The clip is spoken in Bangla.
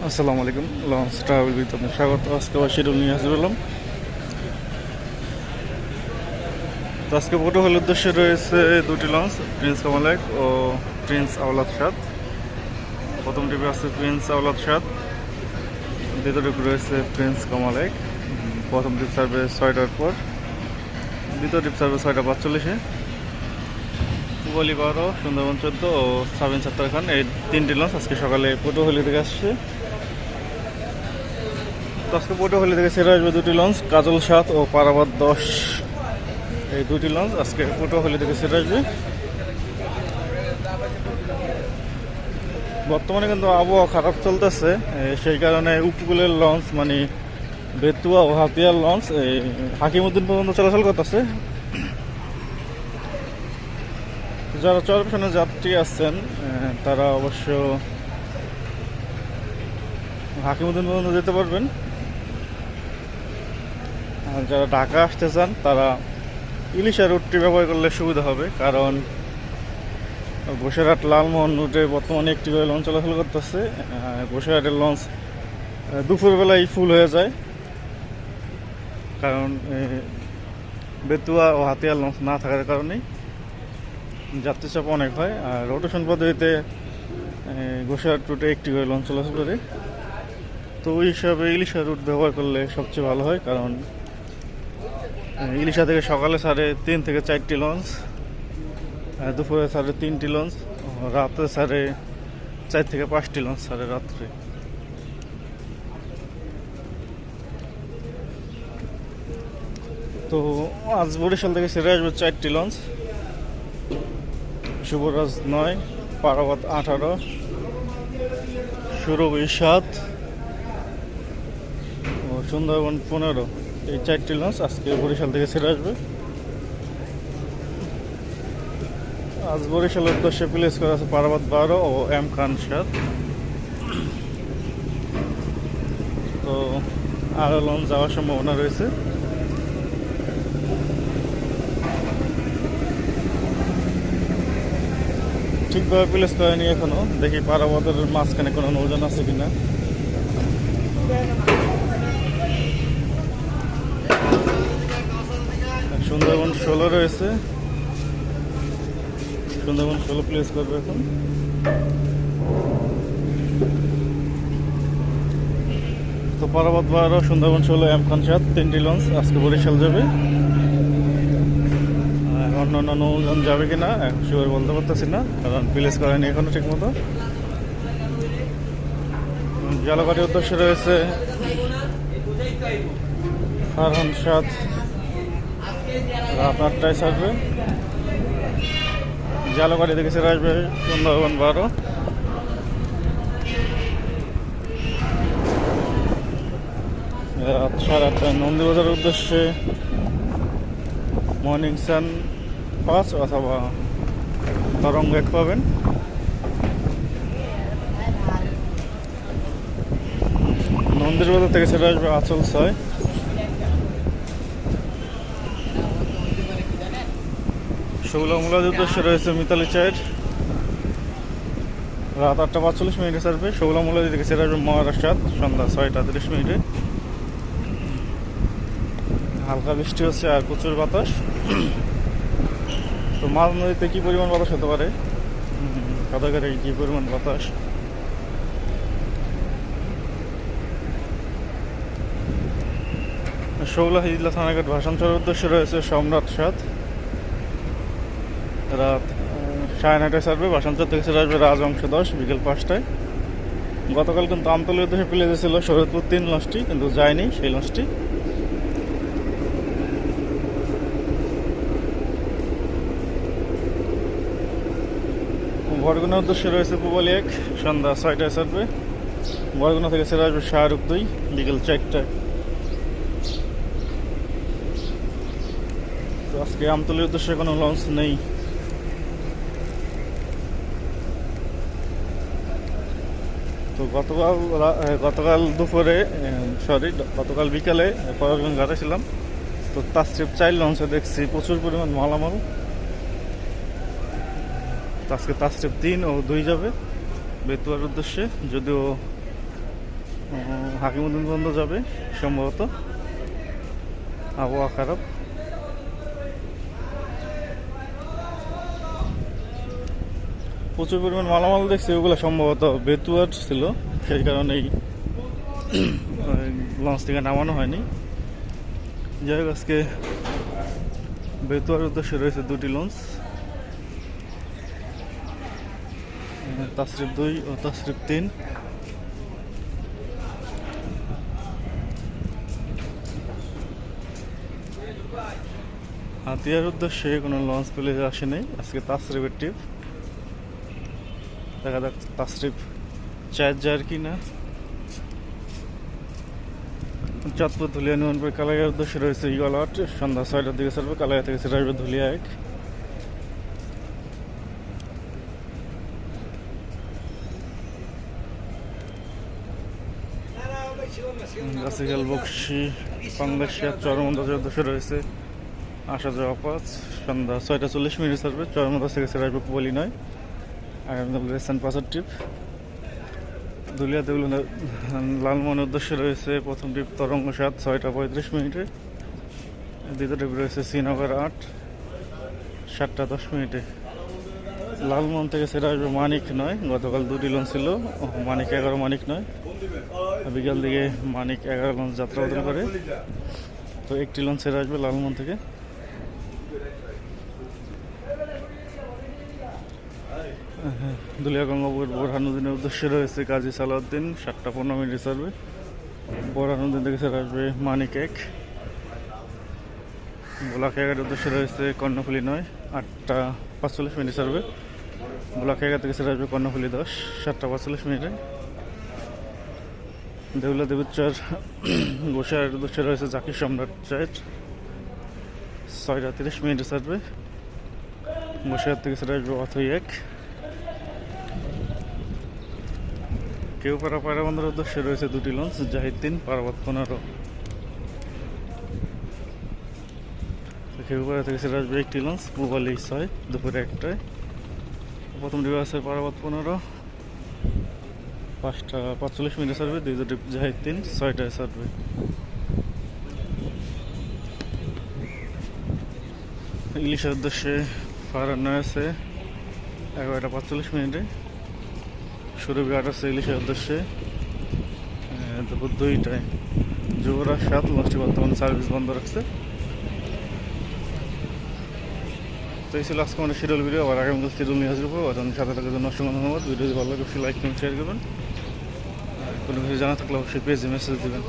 আসসালামু আলাইকুম। লঞ্চ ট্রাভেল উইথ আপনার স্বাগত। আজকে আবার শিডিউল নিয়ে হাজির হলাম। তো আজকে পোর্টুগাল উদ্দেশ্যে রয়েছে দুটি লঞ্চ, প্রিন্স কামাল 1 ও প্রিন্স আওলাদ 7। প্রথম ট্রিপে আছে প্রিন্স আওলাদ 7, দ্বিতীয় ট্রিপ রয়েছে প্রিন্স কামাল 1। প্রথম ট্রিপ ছাড়বে 6টার পর, দ্বিতীয় ট্রিপ ছাড়বে 6টা 45-এ। পুবালি 12, সুন্দরবন 14 ও সাবিন সাত্তার খান, এই তিনটি লঞ্চ আজকে সকালে পটুয়াখালী থেকে আসছে। তো আজকে পটুয়াখালী থেকে ছেড়ে আসবে দুটি লঞ্চ, কাজল 7 ও পারাবাদ 10। এই দুটি লঞ্চ আজকে পটুয়াখালী থেকে ছেড়ে আসবে। বর্তমানে কিন্তু আবহাওয়া খারাপ চলতেছে, সেই কারণে উপকূলের লঞ্চ মানে বেতুয়া ও হাতিয়ার লঞ্চ এই হাকিমউদ্দিন পর্যন্ত চলাচল করতেছে। যারা চরপেশনে যাত্রী আছেন তারা অবশ্য হাকিমউদ্দিন পর্যন্ত যেতে পারবেন। আর যারা ঢাকা আসতে চান তারা ইলিশা রুটটি ব্যবহার করলে সুবিধা হবে, কারণ বসিরহাট লালমোহন রুটে বর্তমানে একটি করে লঞ্চ চলাচল করতেছে। বসিরহাটের লঞ্চ দুপুরবেলায় ফুল হয়ে যায়, কারণ বেতুয়া ও হাতিয়ার লঞ্চ না থাকার কারণেই যাত্রী চাপ অনেক হয়। আর রোটেশন পদ্ধতিতে বসিরহাট রুটে একটি করে লঞ্চ চলাচল করে। তো ওই হিসাবে ইলিশা রুট ব্যবহার করলে সবচেয়ে ভালো হয়, কারণ ইলিশা থেকে সকালে ছাড়ে 3 থেকে 4টি লঞ্চ, দুপুরে ছাড়ে 3টি লঞ্চ, রাতে ছাড়ে 4 থেকে 5টি লঞ্চ ছাড়ে রাত্রে। তো আজ বরিশাল থেকে ছেড়ে আসবে 4টি লঞ্চ, শুভরাজ 9, পারাবাদ 18, সুরভি 7 ও সুন্দরবন 15। এই 4টি লঞ্চ আজকে বরিশাল থেকে ছেড়ে আসবে। আজ বরিশালের উদ্দেশ্যে প্লেস করা আছে পারাবাদ 12 ও এম খান 7। তো আরও লঞ্চ যাওয়ার সম্ভাবনা রয়েছে। ঠিকভাবে প্লেস করেনি এখনো, দেখি পারাবাদের মাঝখানে কোনো নৌযান আছে কিনা। সুন্দরবন 16 রয়েছে, সুন্দরবন 16 প্লেস করবে এখন। তো পারাবাদ 12, সুন্দরবন 16, এম খান 7, 3টি লঞ্চ আজকে বরিশাল যাবে। অন্য অন্য নৌযান যাবে কিনা এখন শিওর বলতে পারতেছি না, কারণ প্লেস করেনি এখনো ঠিক মতো। জালকাঠির উদ্দেশ্যে রয়েছে ফারহান 7, রাত 8টায় ছাড়বে। জালকাঠি থেকে ছেড়ে আসবে সুন্দরবন 12। রাত 8:30টায় নন্দীবাজারের উদ্দেশ্যে মর্নিং সান 5 অথবা তরঙ্গ 1 পাবেন। নন্দীবাজার থেকে ছেড়ে আসবে আঁচল 6। শৌলামুলার উদ্দেশ্যে রয়েছে মিতালি 4, রাত 8টা 45 ছাড়বে। শৌলামুলাদি থেকে ছেড়ে আসবে মহারাজ 7, সন্ধ্যা 6টা 30। হালকা বৃষ্টি হচ্ছে আর প্রচুর বাতাস। তো মাঝ নদীতে কী পরিমাণ বাতাস হতে পারে, কাদাগারে কী পরিমাণ বাতাস। শৌলা হিজলা থানাঘাট ভাসানচরের উদ্দেশ্যে রয়েছে সম্রাট 7, রাত 9:30টায় ছাড়বে। ভাসানচর থেকে ছেড়ে আসবে রাজবংশ 10, বিকেল 5টায়। গতকাল কিন্তু আমতলীর উদ্দেশ্যে প্লেস ছিল শরৎপুর 3 লঞ্চটি, কিন্তু যায়নি সেই লঞ্চটি। বরগুনার উদ্দেশ্যে রয়েছে পুবালি 1, সন্ধ্যা 6টায় ছাড়বে। বরগুনা থেকে ছেড়ে আসবে শাহরুখ 2, বিকেল 4টায়। তো আজকে আমতলীর উদ্দেশ্যে কোনো লঞ্চ নেই। তো গতকাল দুপুরে গতকাল বিকালে পরাগঞ্জ ঘাটে ছিলাম। তো তাস্ট্রিপ 4 লঞ্চে দেখছি প্রচুর পরিমাণ মালামাল। আজকে তাস্ট্রিপ 3 ও 2 যাবে বেতুয়ার উদ্দেশ্যে, যদিও হাকিমুদ্দিন পর্যন্ত যাবে সম্ভবত, আবহাওয়া খারাপ। প্রচুর পরিমাণ মালামাল দেখছি, ওগুলো সম্ভবত বেতুয়ার ছিল, সেই কারণেই লঞ্চ থেকে নামানো হয়নি। যাই হোক, আজকে বেতুয়ার উদ্দেশ্যে রয়েছে দুটি লঞ্চ, তাসরিফ 2 ও তাসরিফ 3। হাতিয়ার উদ্দেশ্যে কোনো লঞ্চ পেলে আসে নাই, আজকে তাসরিফের ট্রিপ। দেখা যাক তাসরিফ 4 যায় কি না। চাঁদপুর ধুলিয়া নিমনপুর কালাইয়ার উদ্দেশ্যে রয়েছে ইগল 8, সন্ধ্যা 6টার দিকে ছাড়বে। কালাইয়া থেকে ছেড়ে আসবে ধুলিয়া 1। গাছিখাল বক্সি বাংলাদেশিয়া চরমন্দাজের উদ্দেশ্যে রয়েছে আসা যাওয়া 5, সন্ধ্যা 6টা 40 ছাড়বে। চরমন্দাজ থেকে ছেড়ে আসবে বলি নয়। আগামীকাল রেসান 5 ট্রিপ। দুলিয়া দেগুলো লালমোহনের উদ্দেশ্যে রয়েছে প্রথম ট্রিপ তরঙ্গ 7, 6টা 35। দ্বিতীয় ট্রিপ রয়েছে শ্রীনগর 8, 7টা 10। লালমোহন থেকে ছেড়ে আসবে মানিক 9। গতকাল দুটি লঞ্চ ছিল, মানিক 11, মানিক 9। বিকাল দিকে মানিক 11 লঞ্চ যাত্রা বদল করে, তো একটি লঞ্চ ছেড়ে আসবে লালমোহন থেকে। দুলিয়া গঙ্গাপুর বোরহানুদ্দিনের উদ্দেশ্যে রয়েছে কাজী সালাউদ্দিন, 7টা 15 ছাড়বে। বোরহানুদ্দিন থেকে ছেড়ে আসবে মানিক 1। বোলাখাইগার উদ্দেশ্যে রয়েছে কর্ণফুলি 9, 8টা 45 ছাড়বে। বোলাখাইগার থেকে ছেড়ে আসবে কর্ণফুলি 10, 7টা 45। দেউলা দেবুচ্চার গোসাইয়ের উদ্দেশ্যে রয়েছে জাকির সম্রাট 4, 6টা 30 ছাড়বে। গোসাইয়ের থেকে ছেড়ে আসবে অথই 1। কেউপাড়া পায়রাবন্দরের উদ্দেশ্যে রয়েছে দুটি লঞ্চ, জাহিদ 3, পারাবত 15। কেউপাড়া থেকে ছেড়ে আসবে একটি লঞ্চ, পুবালি 6, দুপুরে 1টায়। প্রথম ডিবে আছে পারাবত 15, 5টা 45 ছাড়বে। দ্বিতীয় ডিপ জাহিদ 3, 6টায় ছাড়বে। ইলিশের উদ্দেশ্যে ফারান্না আছে 11টা 45। সুরভি 8 আছে ইলিশের উদ্দেশ্যে দুপুর 2টায়। যুবরাজ 7, লঞ্চটি বর্তমানে সার্ভিস বন্ধ রাখছে। তো এই ছিল আজকে আমাদের শিডিউল ভিডিও। আবার আগামীকাল শিডিউল নিয়ে হাজির হবো। সাথে থাকার জন্য অসংখ্য ধন্যবাদ। ভিডিও যদি ভালো লাগে অবশ্যই লাইক কমেন্ট শেয়ার করবেন। কোনো কিছু জানা থাকলে অবশ্যই পেজে মেসেজ দেবেন।